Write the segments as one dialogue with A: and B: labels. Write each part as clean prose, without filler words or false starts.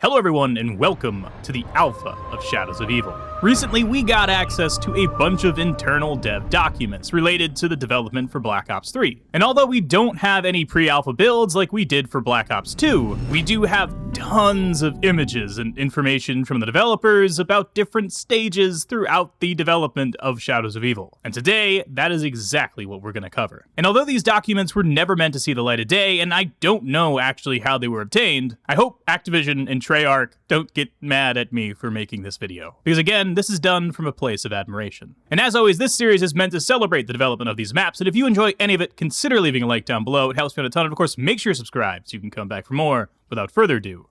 A: Hello everyone and welcome to the alpha of Shadows of Evil. Recently we got access to a bunch of internal dev documents related to the development for Black Ops 3. And although we don't have any pre-alpha builds like we did for Black Ops 2, we do have tons of images and information from the developers about different stages throughout the development of Shadows of Evil. And today, that is exactly what we're going to cover. And although these documents were never meant to see the light of day, and I don't know actually how they were obtained, I hope Activision and Treyarch don't get mad at me for making this video. Because again, this is done from a place of admiration. And as always, this series is meant to celebrate the development of these maps, and if you enjoy any of it, consider leaving a like down below. It helps me out a ton, and of course, make sure you're subscribed so you can come back for more. Without further ado,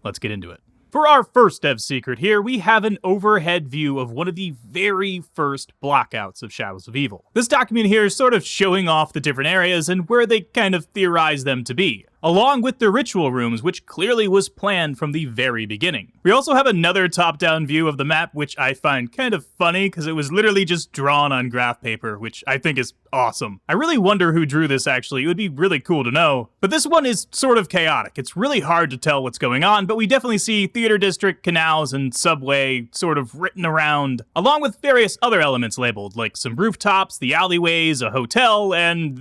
A: let's get into it. For our first dev secret here, we have an overhead view of one of the very first blockouts of Shadows of Evil. This document here is sort of showing off the different areas and where they kind of theorize them to be, along with the ritual rooms, which clearly was planned from the very beginning. We also have another top-down view of the map, which I find kind of funny because it was literally just drawn on graph paper, which I think is awesome. I really wonder who drew this actually. It would be really cool to know. But this one is sort of chaotic. It's really hard to tell what's going on, but we definitely see Theater District, Canals, and Subway sort of written around, along with various other elements labeled, like some rooftops, the alleyways, a hotel, and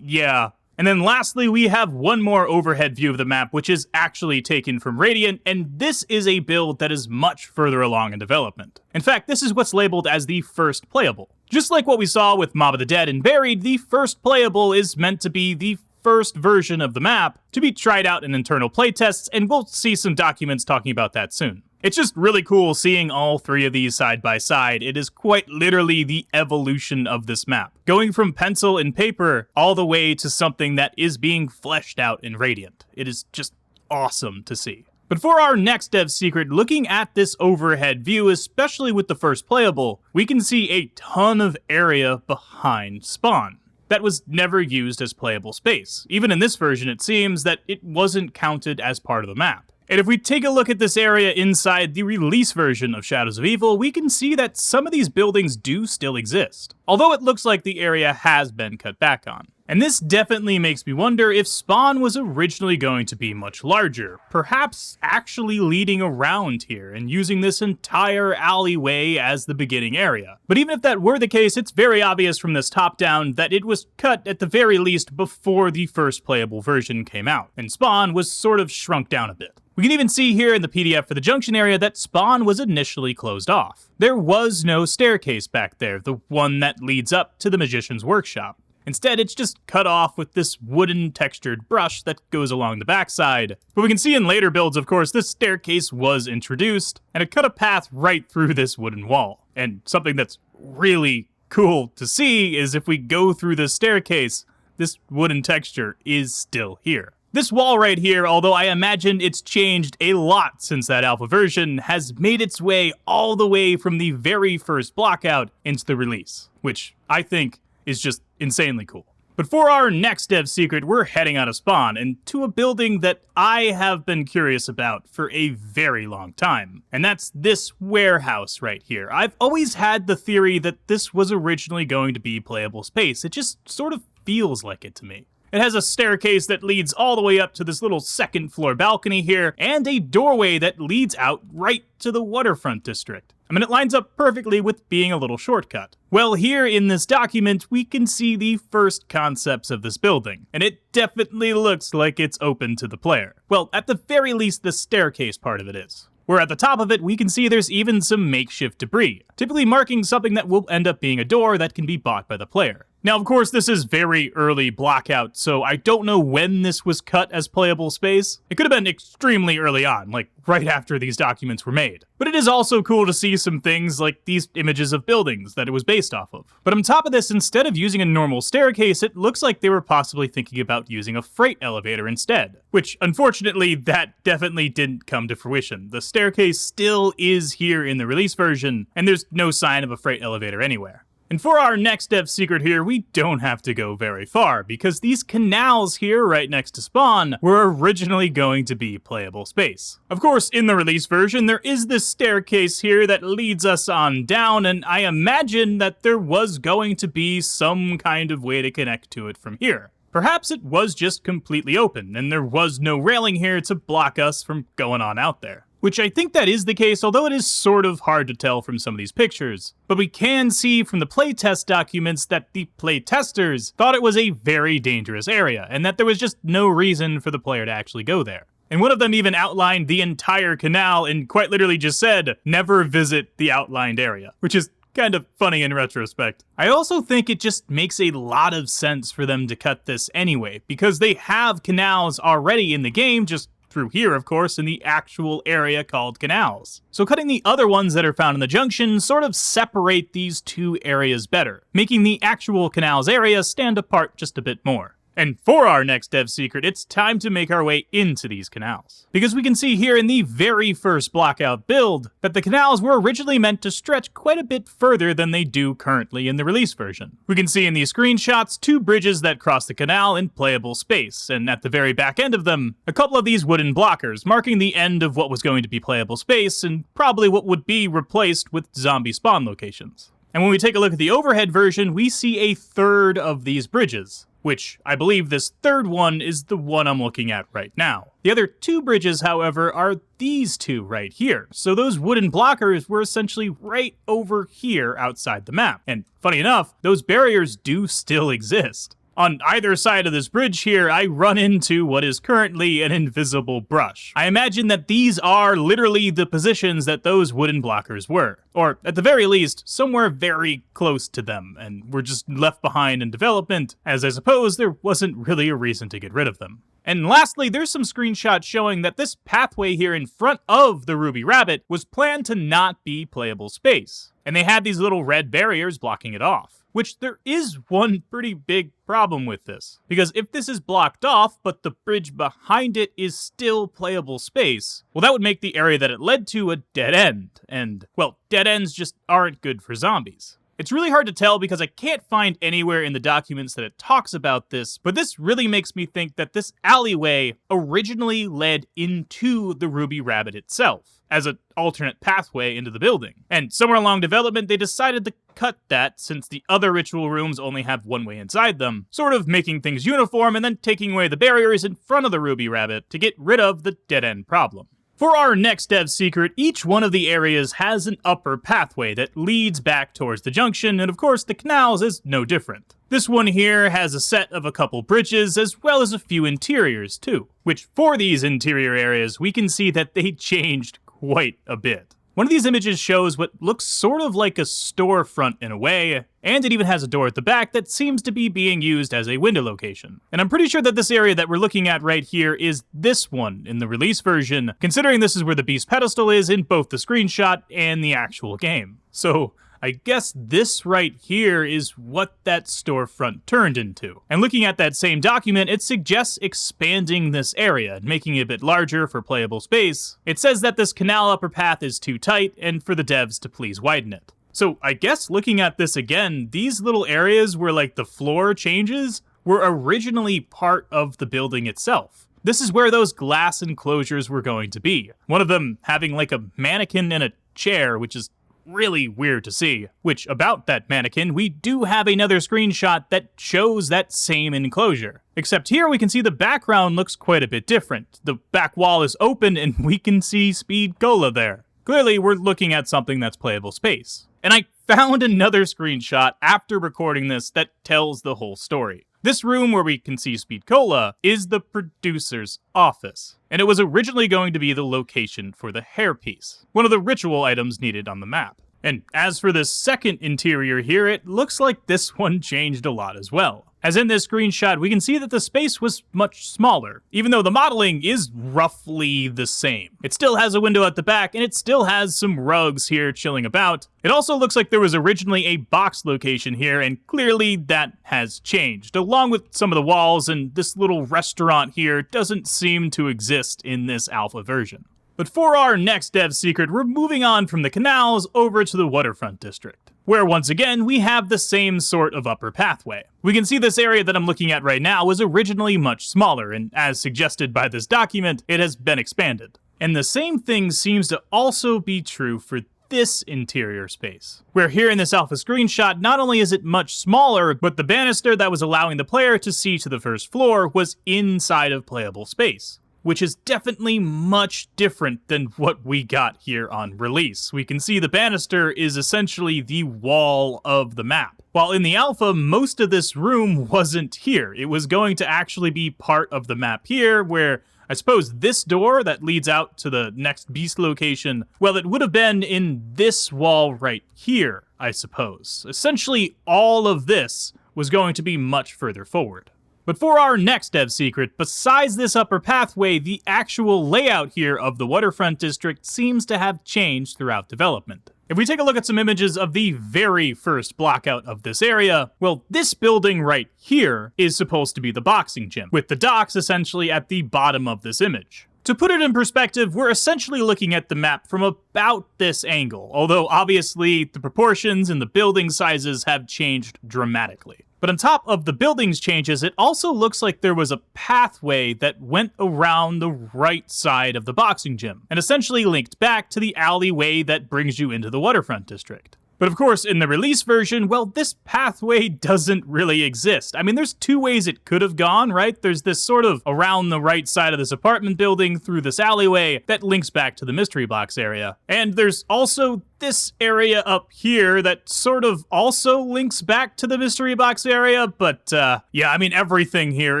A: yeah. And then lastly, we have one more overhead view of the map, which is actually taken from Radiant, and this is a build that is much further along in development. In fact, this is what's labeled as the first playable. Just like what we saw with Mob of the Dead and Buried, the first playable is meant to be the first version of the map to be tried out in internal playtests, and we'll see some documents talking about that soon. It's just really cool seeing all three of these side by side. It is quite literally the evolution of this map, going from pencil and paper all the way to something that is being fleshed out in Radiant. It is just awesome to see. But for our next dev secret, looking at this overhead view, especially with the first playable, we can see a ton of area behind spawn that was never used as playable space. Even in this version, it seems that it wasn't counted as part of the map. And if we take a look at this area inside the release version of Shadows of Evil, we can see that some of these buildings do still exist, although it looks like the area has been cut back on. And this definitely makes me wonder if spawn was originally going to be much larger, perhaps actually leading around here and using this entire alleyway as the beginning area. But even if that were the case, it's very obvious from this top-down that it was cut at the very least before the first playable version came out, and spawn was sort of shrunk down a bit. We can even see here in the PDF for the Junction area that spawn was initially closed off. There was no staircase back there, the one that leads up to the magician's workshop. Instead, it's just cut off with this wooden textured brush that goes along the backside. But we can see in later builds, of course, this staircase was introduced, and it cut a path right through this wooden wall. And something that's really cool to see is if we go through this staircase, this wooden texture is still here. This wall right here, although I imagine it's changed a lot since that alpha version, has made its way all the way from the very first blockout into the release, which I think is just insanely cool. But for our next dev secret, we're heading out of spawn and to a building that I have been curious about for a very long time, and that's this warehouse right here. I've always had the theory that this was originally going to be playable space. It just sort of feels like it to me. It has a staircase that leads all the way up to this little second floor balcony here, and a doorway that leads out right to the Waterfront district. I mean, it lines up perfectly with being a little shortcut. Well, here in this document, we can see the first concepts of this building, and it definitely looks like it's open to the player. Well, at the very least, the staircase part of it is. Where at the top of it, we can see there's even some makeshift debris, typically marking something that will end up being a door that can be bought by the player. Now, of course, this is very early blockout, so I don't know when this was cut as playable space. It could have been extremely early on, like right after these documents were made. But it is also cool to see some things like these images of buildings that it was based off of. But on top of this, instead of using a normal staircase, it looks like they were possibly thinking about using a freight elevator instead. Which, unfortunately, that definitely didn't come to fruition. The staircase still is here in the release version, and there's no sign of a freight elevator anywhere. And for our next dev secret here, we don't have to go very far, because these canals here right next to spawn were originally going to be playable space. Of course, in the release version, there is this staircase here that leads us on down, and I imagine that there was going to be some kind of way to connect to it from here. Perhaps it was just completely open, and there was no railing here to block us from going on out there. Which I think that is the case, although it is sort of hard to tell from some of these pictures. But we can see from the playtest documents that the playtesters thought it was a very dangerous area, and that there was just no reason for the player to actually go there. And one of them even outlined the entire canal and quite literally just said, never visit the outlined area, which is kind of funny in retrospect. I also think it just makes a lot of sense for them to cut this anyway, because they have canals already in the game, just through here, of course, in the actual area called Canals. So cutting the other ones that are found in the Junction sort of separate these two areas better, making the actual Canals area stand apart just a bit more. And for our next dev secret, it's time to make our way into these canals. Because we can see here in the very first blockout build that the canals were originally meant to stretch quite a bit further than they do currently in the release version. We can see in these screenshots 2 bridges that cross the canal in playable space, and at the very back end of them, a couple of these wooden blockers, marking the end of what was going to be playable space, and probably what would be replaced with zombie spawn locations. And when we take a look at the overhead version, we see a third of these bridges, which I believe this third one is the one I'm looking at right now. The other 2 bridges, however, are these 2 right here. So those wooden blockers were essentially right over here outside the map. And funny enough, those barriers do still exist. On either side of this bridge here, I run into what is currently an invisible brush. I imagine that these are literally the positions that those wooden blockers were, or at the very least, somewhere very close to them, and were just left behind in development, as I suppose there wasn't really a reason to get rid of them. And lastly, there's some screenshots showing that this pathway here in front of the Ruby Rabbit was planned to not be playable space, and they had these little red barriers blocking it off. Which there is one pretty big problem with this. Because if this is blocked off, but the bridge behind it is still playable space, well, that would make the area that it led to a dead end. And, well, dead ends just aren't good for zombies. It's really hard to tell because I can't find anywhere in the documents that it talks about this, but this really makes me think that this alleyway originally led into the Ruby Rabbit itself, as an alternate pathway into the building. And somewhere along development, they decided to cut that since the other ritual rooms only have one way inside them, sort of making things uniform and then taking away the barriers in front of the Ruby Rabbit to get rid of the dead-end problem. For our next dev secret, each one of the areas has an upper pathway that leads back towards the Junction, and of course the Canals is no different. This one here has a set of a couple bridges as well as a few interiors too, which for these interior areas we can see that they changed quite a bit. One of these images shows what looks sort of like a storefront in a way, and it even has a door at the back that seems to be being used as a window location. And I'm pretty sure that this area that we're looking at right here is this one in the release version, considering this is where the beast pedestal is in both the screenshot and the actual game. So I guess this right here is what that storefront turned into. And looking at that same document, it suggests expanding this area and making it a bit larger for playable space. It says that this canal upper path is too tight and for the devs to please widen it. So I guess looking at this again, these little areas where like the floor changes were originally part of the building itself. This is where those glass enclosures were going to be. One of them having like a mannequin and a chair, which is really weird to see. Which, about that mannequin, we do have another screenshot that shows that same enclosure. Except here we can see the background looks quite a bit different. The back wall is open and we can see Speed Cola there. Clearly we're looking at something that's playable space. And I found another screenshot after recording this that tells the whole story. This room where we can see Speed Cola is the producer's office, and it was originally going to be the location for the hairpiece, one of the ritual items needed on the map. And as for this second interior here, it looks like this one changed a lot as well. As in this screenshot, we can see that the space was much smaller, even though the modeling is roughly the same. It still has a window at the back, and it still has some rugs here chilling about. It also looks like there was originally a box location here, and clearly that has changed, along with some of the walls, and this little restaurant here doesn't seem to exist in this alpha version. But for our next dev secret, we're moving on from the Canals over to the Waterfront district, where once again we have the same sort of upper pathway. We can see this area that I'm looking at right now was originally much smaller, and as suggested by this document, it has been expanded. And the same thing seems to also be true for this interior space, where here in this alpha screenshot, not only is it much smaller, but the banister that was allowing the player to see to the first floor was inside of playable space, which is definitely much different than what we got here on release. We can see the banister is essentially the wall of the map. While in the alpha, most of this room wasn't here. It was going to actually be part of the map here, where I suppose this door that leads out to the next beast location, well, it would have been in this wall right here, I suppose. Essentially, all of this was going to be much further forward. But for our next dev secret, besides this upper pathway, the actual layout here of the Waterfront district seems to have changed throughout development. If we take a look at some images of the very first blockout of this area, well, this building right here is supposed to be the boxing gym, with the docks essentially at the bottom of this image. To put it in perspective, we're essentially looking at the map from about this angle, although obviously the proportions and the building sizes have changed dramatically. But on top of the buildings changes, it also looks like there was a pathway that went around the right side of the boxing gym, and essentially linked back to the alleyway that brings you into the Waterfront district. But of course, in the release version, well, this pathway doesn't really exist. I mean, there's two ways it could have gone, right? There's this sort of around the right side of this apartment building through this alleyway that links back to the mystery box area. And there's also this area up here that sort of also links back to the mystery box area, but yeah, I mean, everything here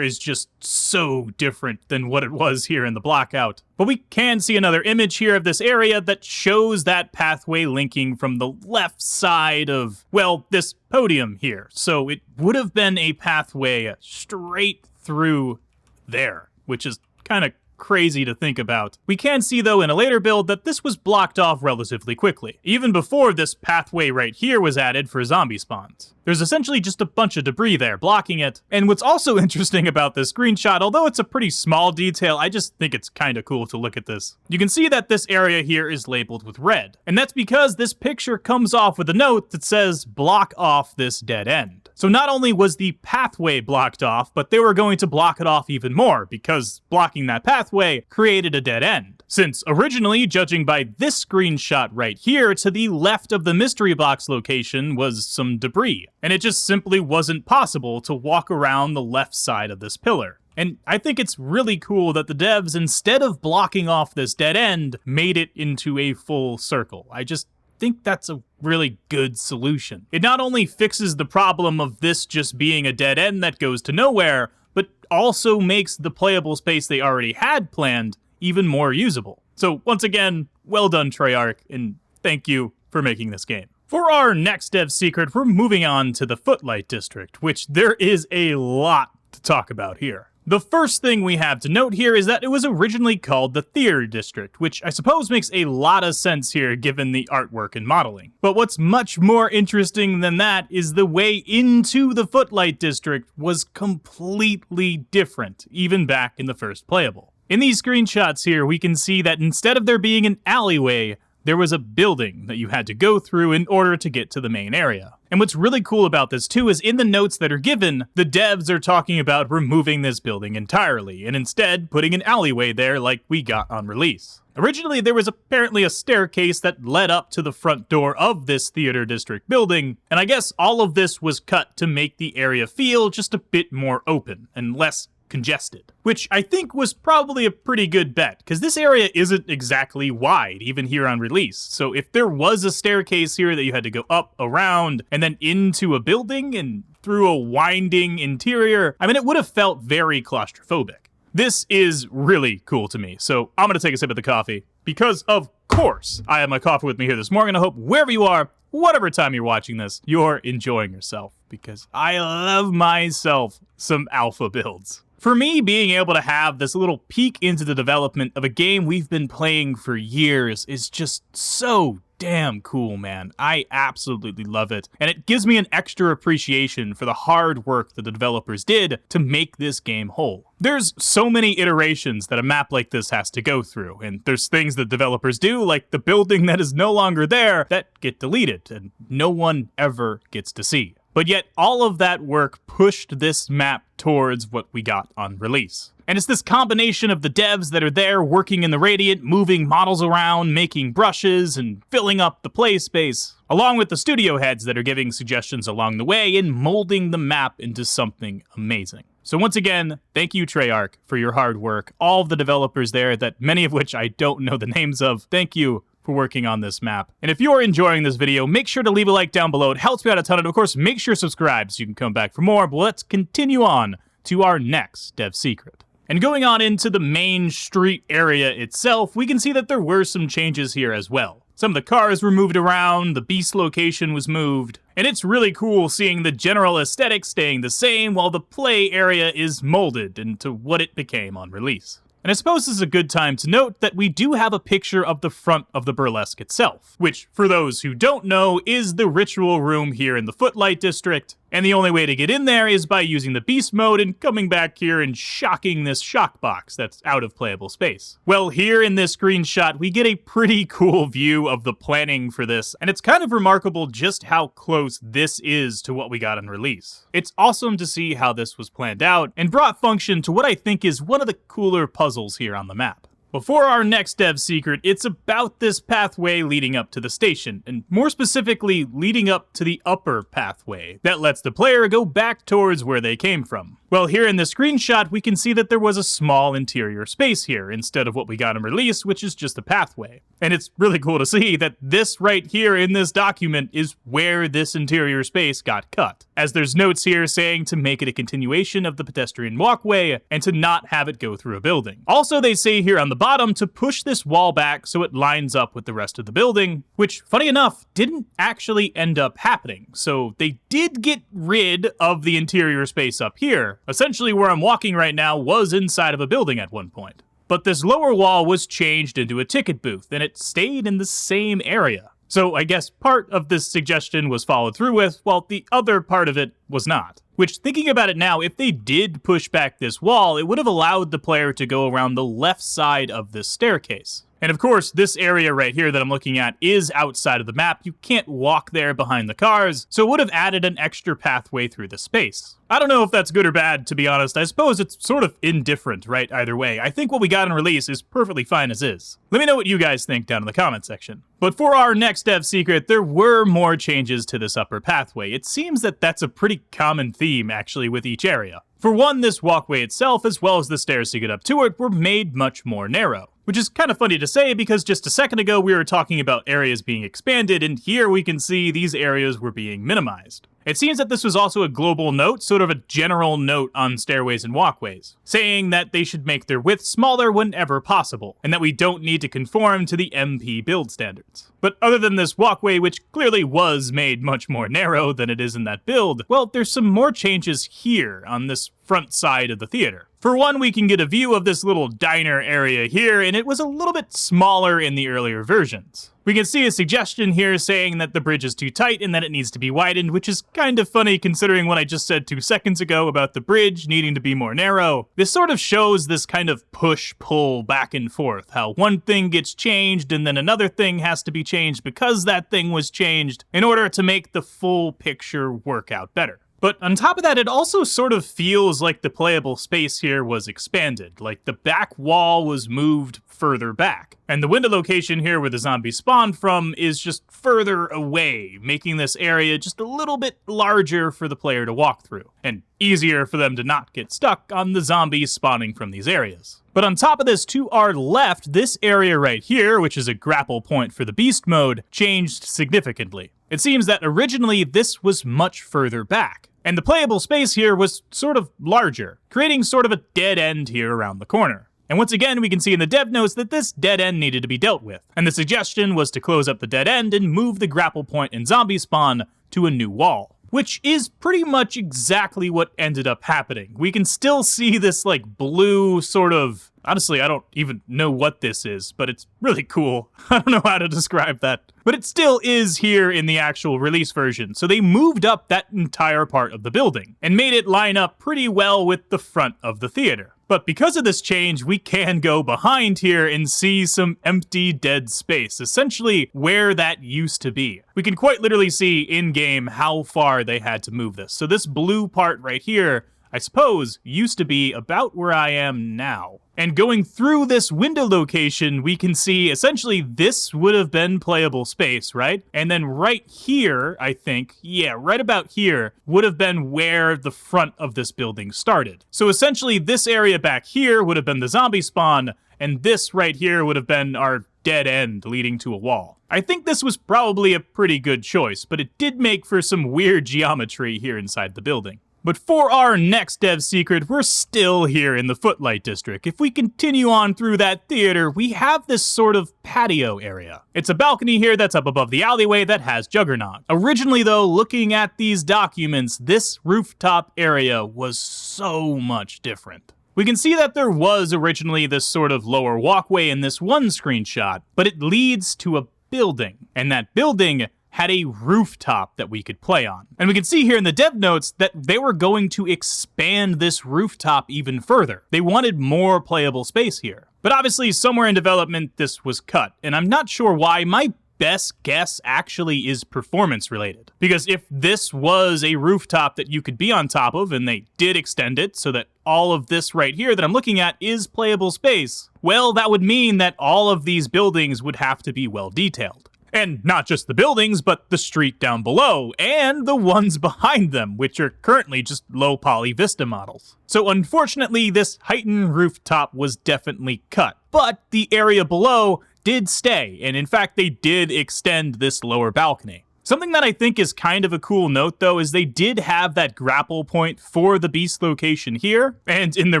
A: is just so different than what it was here in the blockout. But we can see another image here of this area that shows that pathway linking from the left side of, well, this podium here. So it would have been a pathway straight through there, which is kind of crazy to think about. We can see though in a later build that this was blocked off relatively quickly, even before this pathway right here was added for zombie spawns. There's essentially just a bunch of debris there blocking it. And what's also interesting about this screenshot, although it's a pretty small detail, I just think it's kind of cool to look at this. You can see that this area here is labeled with red, and that's because this picture comes off with a note that says block off this dead end. So not only was the pathway blocked off, but they were going to block it off even more, because blocking that pathway created a dead end. Since originally, judging by this screenshot right here, to the left of the mystery box location was some debris, and it just simply wasn't possible to walk around the left side of this pillar. And I think it's really cool that the devs, instead of blocking off this dead end, made it into a full circle. I just think that's a really good solution. It not only fixes the problem of this just being a dead end that goes to nowhere, but also makes the playable space they already had planned even more usable. So once again, well done Treyarch, and thank you for making this game. For our next dev secret, we're moving on to the Footlight district, which there is a lot to talk about here. The first thing we have to note here is that it was originally called the Theater District, which I suppose makes a lot of sense here given the artwork and modeling. But what's much more interesting than that is the way into the Footlight District was completely different, even back in the first playable. In these screenshots here, we can see that instead of there being an alleyway, there was a building that you had to go through in order to get to the main area. And what's really cool about this too is in the notes that are given, the devs are talking about removing this building entirely, and instead putting an alleyway there like we got on release. Originally, there was apparently a staircase that led up to the front door of this Theater District building, and I guess all of this was cut to make the area feel just a bit more open and less congested, which I think was probably a pretty good bet, because this area isn't exactly wide, even here on release. So if there was a staircase here that you had to go up, around, and then into a building and through a winding interior, I mean, it would have felt very claustrophobic. This is really cool to me, so I'm gonna take a sip of the coffee, because of course I have my coffee with me here this morning. I hope wherever you are, whatever time you're watching this, you're enjoying yourself, because I love myself some alpha builds. For me, being able to have this little peek into the development of a game we've been playing for years is just so damn cool, man. I absolutely love it, and it gives me an extra appreciation for the hard work that the developers did to make this game whole. There's so many iterations that a map like this has to go through, and there's things that developers do, like the building that is no longer there, that get deleted, and no one ever gets to see. But yet, all of that work pushed this map towards what we got on release. And it's this combination of the devs that are there working in the Radiant, moving models around, making brushes, and filling up the play space, along with the studio heads that are giving suggestions along the way and molding the map into something amazing. So once again, thank you Treyarch for your hard work. All of the developers there, that many of which I don't know the names of, thank you for working on this map. And if you're enjoying this video, make sure to leave a like down below. It helps me out a ton, and of course, make sure to subscribe so you can come back for more. But let's continue on to our next dev secret. And going on into the main street area itself, we can see that there were some changes here as well. Some of the cars were moved around, the beast location was moved, and it's really cool seeing the general aesthetic staying the same while the play area is molded into what it became on release. And I suppose this is a good time to note that we do have a picture of the front of the burlesque itself, which, for those who don't know, is the ritual room here in the Footlight district. And the only way to get in there is by using the beast mode and coming back here and shocking this shock box that's out of playable space. Well, here in this screenshot, we get a pretty cool view of the planning for this, and it's kind of remarkable just how close this is to what we got on release. It's awesome to see how this was planned out and brought function to what I think is one of the cooler puzzles here on the map. Before our next dev secret, it's about this pathway leading up to the station, and more specifically, leading up to the Upperpathway that lets the player go back towards where they came from. Well, here in this screenshot, we can see that there was a small interior space here instead of what we got in release, which is just a pathway. And it's really cool to see that this right here in this document is where this interior space got cut, as there's notes here saying to make it a continuation of the pedestrian walkway and to not have it go through a building. Also, they say here on the bottom to push this wall back so it lines up with the rest of the building, which, funny enough, didn't actually end up happening. So they did get rid of the interior space up here. Essentially, where I'm walking right now was inside of a building at one point. But this lower wall was changed into a ticket booth, and it stayed in the same area. So I guess part of this suggestion was followed through with, while the other part of it was not. Which, thinking about it now, if they did push back this wall, it would have allowed the player to go around the left side of this staircase. And of course, this area right here that I'm looking at is outside of the map. You can't walk there behind the cars, so it would have added an extra pathway through the space. I don't know if that's good or bad, to be honest. I suppose it's sort of indifferent, right, either way. I think what we got in release is perfectly fine as is. Let me know what you guys think down in the comment section. But for our next dev secret, there were more changes to this Upperpathway. It seems that that's a pretty common theme, actually, with each area. For one, this walkway itself, as well as the stairs to get up to it, were made much more narrow. Which is kind of funny to say because just a second ago we were talking about areas being expanded, and here we can see these areas were being minimized. It seems that this was also a global note, sort of a general note on stairways and walkways, saying that they should make their width smaller whenever possible, and that we don't need to conform to the MP build standards. But other than this walkway, which clearly was made much more narrow than it is in that build, well, there's some more changes here on this front side of the theater. For one, we can get a view of this little diner area here, and it was a little bit smaller in the earlier versions. We can see a suggestion here saying that the bridge is too tight and that it needs to be widened, which is kind of funny considering what I just said 2 seconds ago about the bridge needing to be more narrow. This sort of shows this kind of push-pull back and forth, how one thing gets changed and then another thing has to be changed because that thing was changed in order to make the full picture work out better. But on top of that, it also sort of feels like the playable space here was expanded, like the back wall was moved further back. And the window location here where the zombies spawned from is just further away, making this area just a little bit larger for the player to walk through, and easier for them to not get stuck on the zombies spawning from these areas. But on top of this, to our left, this area right here, which is a grapple point for the beast mode, changed significantly. It seems that originally this was much further back, and the playable space here was sort of larger, creating sort of a dead end here around the corner. And once again, we can see in the dev notes that this dead end needed to be dealt with, and the suggestion was to close up the dead end and move the grapple point and zombie spawn to a new wall. Which is pretty much exactly what ended up happening. We can still see this like blue sort of, honestly, I don't even know what this is, but it's really cool. I don't know how to describe that. But it still is here in the actual release version, so they moved up that entire part of the building and made it line up pretty well with the front of the theater. But because of this change, we can go behind here and see some empty dead space, essentially where that used to be. We can quite literally see in-game how far they had to move this. So this blue part right here, I suppose, used to be about where I am now. And going through this window location, we can see essentially this would have been playable space, right? And then right here, I think, yeah, right about here, would have been where the front of this building started. So essentially this area back here would have been the zombie spawn, and this right here would have been our dead end leading to a wall. I think this was probably a pretty good choice, but it did make for some weird geometry here inside the building. But for our next dev secret, we're still here in the Footlight district. If we continue on through that theater, we have this sort of patio area. It's a balcony here that's up above the alleyway that has Juggernaut. Originally though, looking at these documents, this rooftop area was so much different. We can see that there was originally this sort of lower walkway in this one screenshot, but it leads to a building, and that building had a rooftop that we could play on. And we can see here in the dev notes that they were going to expand this rooftop even further. They wanted more playable space here. But obviously somewhere in development this was cut, and I'm not sure why. My best guess actually is performance related. Because if this was a rooftop that you could be on top of, and they did extend it so that all of this right here that I'm looking at is playable space, well, that would mean that all of these buildings would have to be well detailed. And not just the buildings, but the street down below, and the ones behind them, which are currently just low poly Vista models. So unfortunately, this heightened rooftop was definitely cut, but the area below did stay, and in fact, they did extend this lower balcony. Something that I think is kind of a cool note though is they did have that grapple point for the beast location here, and in the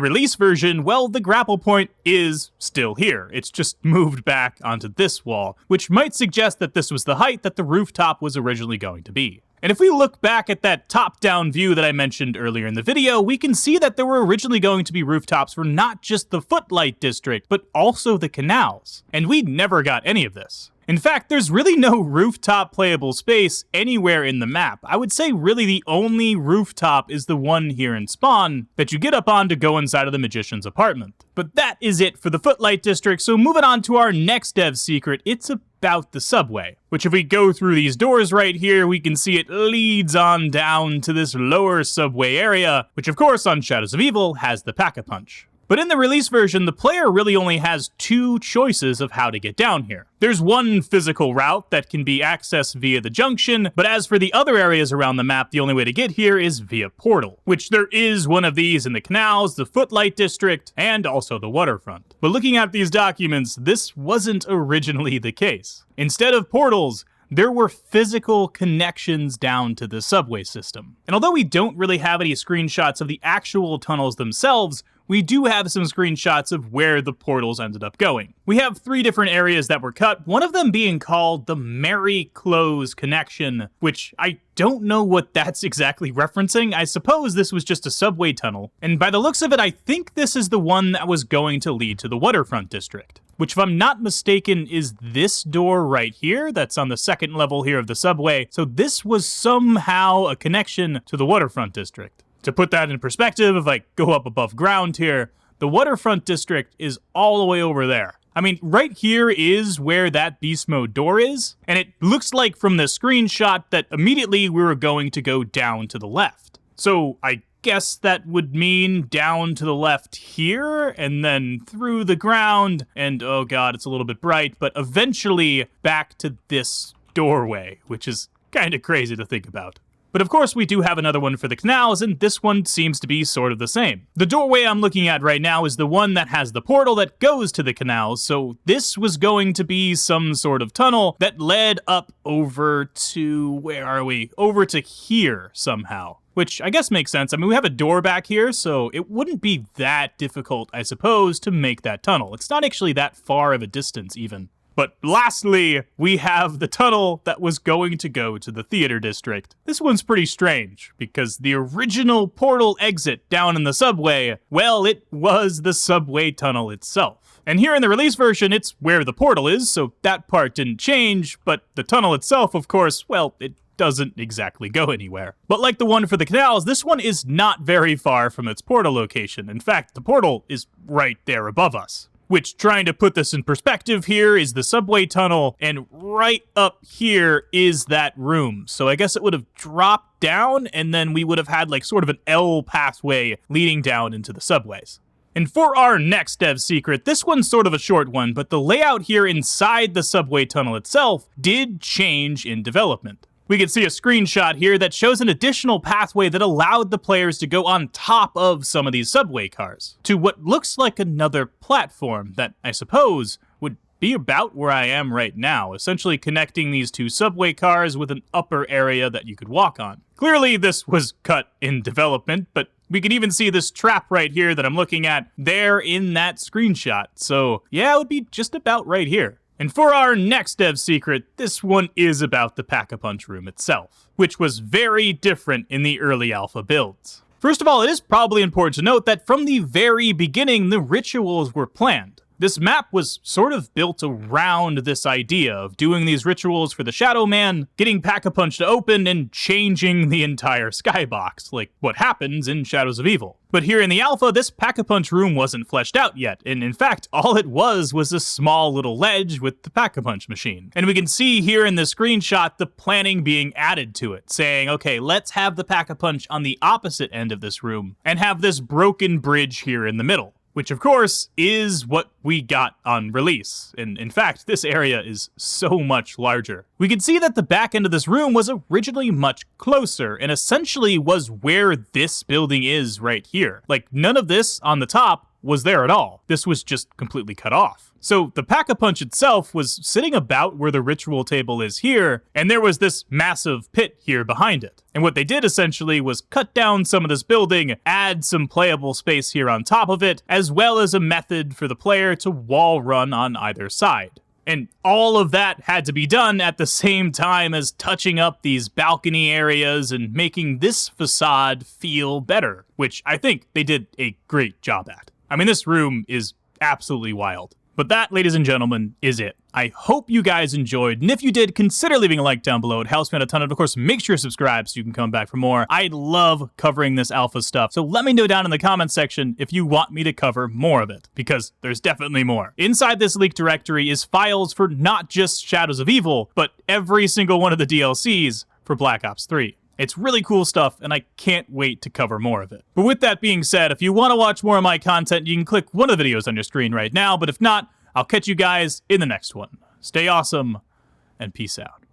A: release version, well, the grapple point is still here. It's just moved back onto this wall, which might suggest that this was the height that the rooftop was originally going to be. And if we look back at that top-down view that I mentioned earlier in the video, we can see that there were originally going to be rooftops for not just the Footlight district, but also the Canals. And we never got any of this. In fact, there's really no rooftop playable space anywhere in the map. I would say really the only rooftop is the one here in Spawn that you get up on to go inside of the Magician's apartment. But that is it for the Footlight district, so moving on to our next dev secret, it's about the subway, which if we go through these doors right here, we can see it leads on down to this lower subway area, which of course on Shadows of Evil has the Pack-a-Punch. But in the release version, the player really only has two choices of how to get down here. There's one physical route that can be accessed via the Junction, but as for the other areas around the map, the only way to get here is via portal, which there is one of these in the Canals, the Footlight district, and also the Waterfront. But looking at these documents, this wasn't originally the case. Instead of portals, there were physical connections down to the subway system. And although we don't really have any screenshots of the actual tunnels themselves, we do have some screenshots of where the portals ended up going. We have 3 different areas that were cut, one of them being called the Merry Close Connection, which I don't know what that's exactly referencing. I suppose this was just a subway tunnel. And by the looks of it, I think this is the one that was going to lead to the Waterfront district, which if I'm not mistaken is this door right here that's on the 2nd level here of the subway. So this was somehow a connection to the Waterfront district. To put that in perspective, if I go up above ground here, the Waterfront district is all the way over there. I mean, right here is where that beast mode door is, and it looks like from the screenshot that immediately we were going to go down to the left. So I guess that would mean down to the left here, and then through the ground, and oh god, it's a little bit bright, but eventually back to this doorway, which is kind of crazy to think about. But of course we do have another one for the Canals, and this one seems to be sort of the same. The doorway I'm looking at right now is the one that has the portal that goes to the Canals, so this was going to be some sort of tunnel that led up over to, where are we? Over to here somehow. Which I guess makes sense. I mean, we have a door back here, so it wouldn't be that difficult, I suppose, to make that tunnel. It's not actually that far of a distance even. But lastly, we have the tunnel that was going to go to the theater district. This one's pretty strange, because the original portal exit down in the subway, well, it was the subway tunnel itself. And here in the release version, it's where the portal is, so that part didn't change, but the tunnel itself, of course, well, it doesn't exactly go anywhere. But like the one for the Canals, this one is not very far from its portal location. In fact, the portal is right there above us. which, trying to put this in perspective, here is the subway tunnel, and right up here is that room. So I guess it would have dropped down, and then we would have had like sort of an L pathway leading down into the subways. And for our next dev secret, this one's sort of a short one, but the layout here inside the subway tunnel itself did change in development. We can see a screenshot here that shows an additional pathway that allowed the players to go on top of some of these subway cars to what looks like another platform that I suppose would be about where I am right now, essentially connecting these two subway cars with an upper area that you could walk on. Clearly this was cut in development, but we can even see this trap right here that I'm looking at there in that screenshot. So yeah, it would be just about right here. And for our next dev secret, this one is about the Pack-a-Punch room itself, which was very different in the early alpha builds. First of all, it is probably important to note that from the very beginning, the rituals were planned. This map was sort of built around this idea of doing these rituals for the Shadow Man, getting Pack-a-Punch to open, and changing the entire skybox, like what happens in Shadows of Evil. But here in the alpha, this Pack-a-Punch room wasn't fleshed out yet, and in fact, all it was a small little ledge with the Pack-a-Punch machine. And we can see here in the screenshot the planning being added to it, saying, okay, let's have the Pack-a-Punch on the opposite end of this room, and have this broken bridge here in the middle. Which, of course, is what we got on release. And in fact, this area is so much larger. We can see that the back end of this room was originally much closer and essentially was where this building is right here. Like, none of this on the top was there at all. This was just completely cut off. So the Pack-a-Punch itself was sitting about where the ritual table is here, and there was this massive pit here behind it. And what they did essentially was cut down some of this building, add some playable space here on top of it, as well as a method for the player to wall run on either side. And all of that had to be done at the same time as touching up these balcony areas and making this facade feel better, which I think they did a great job at. I mean, this room is absolutely wild. But that, ladies and gentlemen, is it. I hope you guys enjoyed, and if you did, consider leaving a like down below. It helps me out a ton, and of course, make sure to subscribe so you can come back for more. I love covering this alpha stuff, so let me know down in the comments section if you want me to cover more of it, because there's definitely more. Inside this leaked directory is files for not just Shadows of Evil, but every single one of the DLCs for Black Ops 3. It's really cool stuff, and I can't wait to cover more of it. But with that being said, if you want to watch more of my content, you can click one of the videos on your screen right now, but if not, I'll catch you guys in the next one. Stay awesome, and peace out.